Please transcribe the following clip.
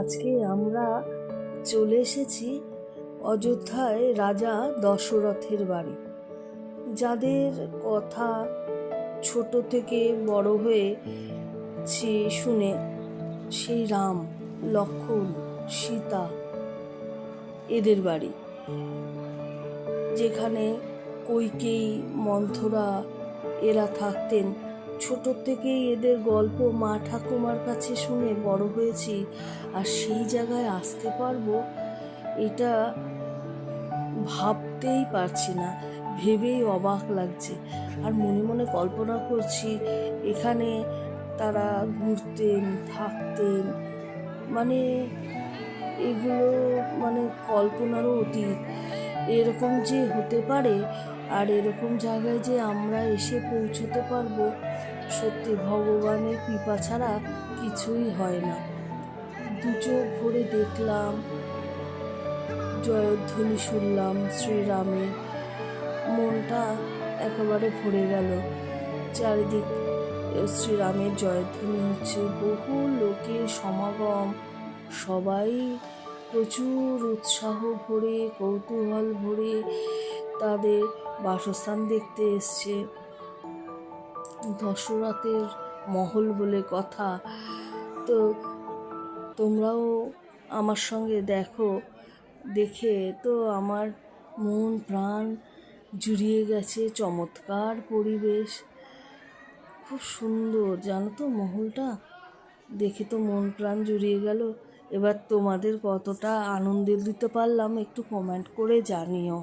আজকে আমরা চলে এসেছি অযোধ্যায় রাজা দশরথের বাড়ি। যাদের কথা ছোট থেকে বড় হয়েছি শুনে, সেই রাম, লক্ষ্মণ, সীতা, এদের বাড়ি, যেখানে কইকেয়ী, মন্থরা এরা থাকতেন। ছোট থেকেই এদের গল্প মা ঠাকুমার কাছে শুনে বড় হয়েছি, আর সেই জায়গায় আসতে পারবো এটা ভাবতেই পারছি না, ভেবেই অবাক লাগছে। আর মনে মনে কল্পনা করছি এখানে তারা ঘুরতেন, থাকতেন, মানে এগুলো মানে কল্পনারও অতীত। এরকম যে হতে পারে আর এরকম জায়গায় যে আমরা এসে পৌঁছতে পারবো, সত্যি ভগবানের কৃপা ছাড়া কিছুই হয় না। দু চোখ ভরে দেখলাম, জয়ধ্বনি শুনলাম শ্রীরামের, মনটা একেবারে ভরে গেল। চারিদিক শ্রীরামের জয়ধ্বনি হচ্ছে, বহু লোকের সমাগম, সবাই প্রচুর উৎসাহ ভরে, কৌতূহল ভরে তাদের বাসস্থান দেখতে এসছে। দশরথের মহল বলে কথা, তো তোমরাও আমার সঙ্গে দেখে তো আমার মন প্রাণ জুড়িয়ে গেছে। চমৎকার পরিবেশ, খুব সুন্দর, জানো তো, মহলটা দেখে তো মন প্রাণ জুড়িয়ে গেল। এবার তোমাদের কতটা আনন্দ দিতে পারলাম একটু কমেন্ট করে জানিও।